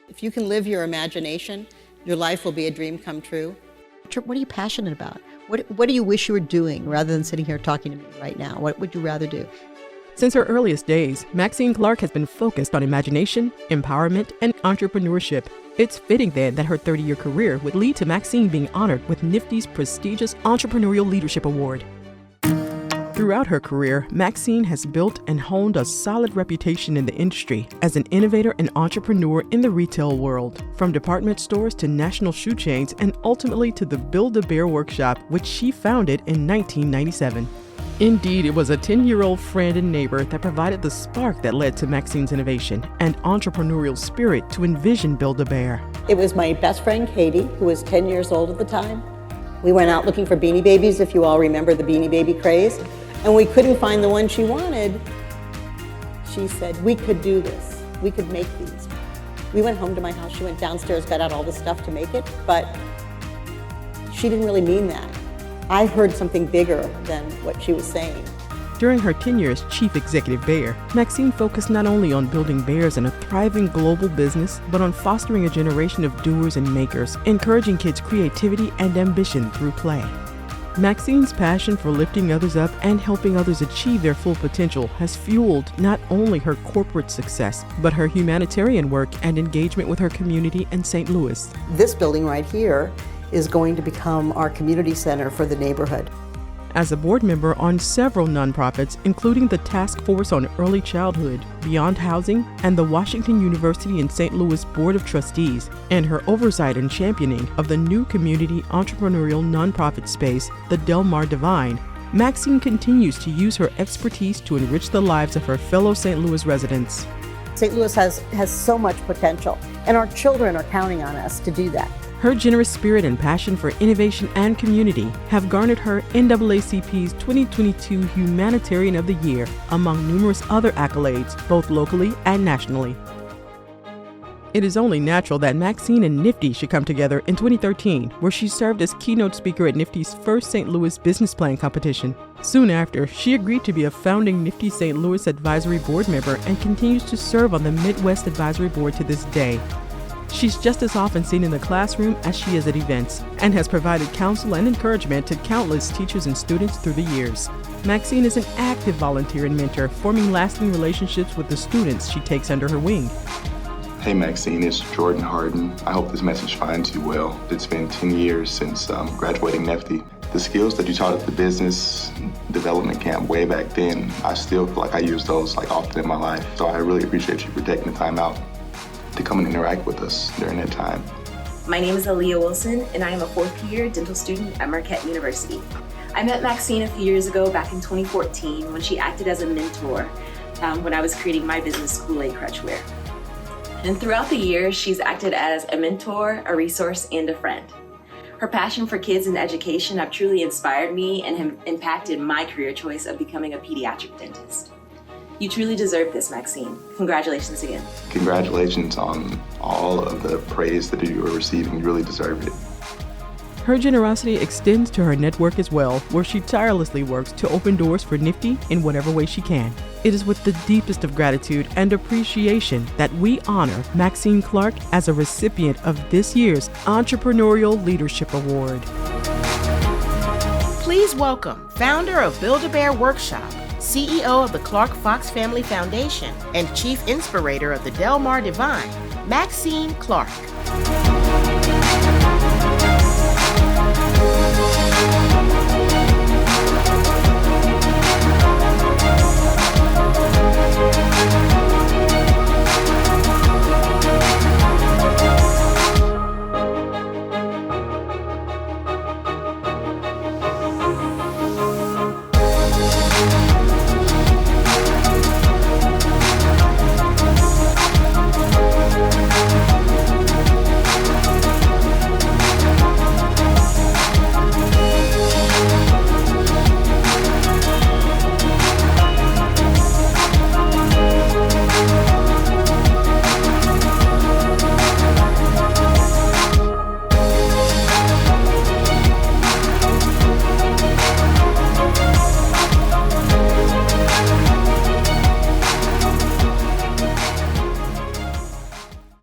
If you can live your imagination, your life will be a dream come true. What are you passionate about? What do you wish you were doing rather than sitting here talking to me right now? What would you rather do? Since her earliest days, Maxine Clark has been focused on imagination, empowerment, and entrepreneurship. It's fitting then that her 30-year career would lead to Maxine being honored with Nifty's prestigious Entrepreneurial Leadership Award. Throughout her career, Maxine has built and honed a solid reputation in the industry as an innovator and entrepreneur in the retail world, from department stores to national shoe chains and ultimately to the Build-A-Bear workshop, which she founded in 1997. Indeed, it was a 10-year-old friend and neighbor that provided the spark that led to Maxine's innovation and entrepreneurial spirit to envision Build-A-Bear. It was my best friend, Katie, who was 10 years old at the time. We went out looking for Beanie Babies, if you all remember the Beanie Baby craze, and we couldn't find the one she wanted. She said, we could do this. We could make these. We went home to my house. She went downstairs, got out all the stuff to make it, but she didn't really mean that. I heard something bigger than what she was saying. During her tenure as Chief Executive Bear, Maxine focused not only on building bears in a thriving global business, but on fostering a generation of doers and makers, encouraging kids' creativity and ambition through play. Maxine's passion for lifting others up and helping others achieve their full potential has fueled not only her corporate success, but her humanitarian work and engagement with her community in St. Louis. This building right here is going to become our community center for the neighborhood. As a board member on several nonprofits, including the Task Force on Early Childhood, Beyond Housing, and the Washington University in St. Louis Board of Trustees, and her oversight and championing of the new community entrepreneurial nonprofit space, the Delmar DivINe, Maxine continues to use her expertise to enrich the lives of her fellow St. Louis residents. St. Louis has so much potential, and our children are counting on us to do that. Her generous spirit and passion for innovation and community have garnered her NAACP's 2022 Humanitarian of the Year, among numerous other accolades, both locally and nationally. It is only natural that Maxine and Nifty should come together in 2013, where she served as keynote speaker at Nifty's first St. Louis business plan competition. Soon after, she agreed to be a founding Nifty St. Louis Advisory Board member and continues to serve on the Midwest Advisory Board to this day. She's just as often seen in the classroom as she is at events, and has provided counsel and encouragement to countless teachers and students through the years. Maxine is an active volunteer and mentor, forming lasting relationships with the students she takes under her wing. Hey Maxine, it's Jordan Harden. I hope this message finds you well. It's been 10 years since graduating Nifty. The skills that you taught at the business development camp way back then, I still feel like I use those often in my life. So I really appreciate you for taking the time out to come and interact with us during that time. My name is Aaliyah Wilson, and I am a fourth-year dental student at Marquette University. I met Maxine a few years ago, back in 2014, when she acted as a mentor when I was creating my business, Kool-Aid Crutchwear. And throughout the years, she's acted as a mentor, a resource, and a friend. Her passion for kids and education have truly inspired me and have impacted my career choice of becoming a pediatric dentist. You truly deserve this, Maxine. Congratulations again. Congratulations on all of the praise that you are receiving. You really deserve it. Her generosity extends to her network as well, where she tirelessly works to open doors for Nifty in whatever way she can. It is with the deepest of gratitude and appreciation that we honor Maxine Clark as a recipient of this year's Entrepreneurial Leadership Award. Please welcome founder of Build-A-Bear Workshop, CEO of the Clark Fox Family Foundation, and Chief Inspirator of the Delmar DivINe, Maxine Clark.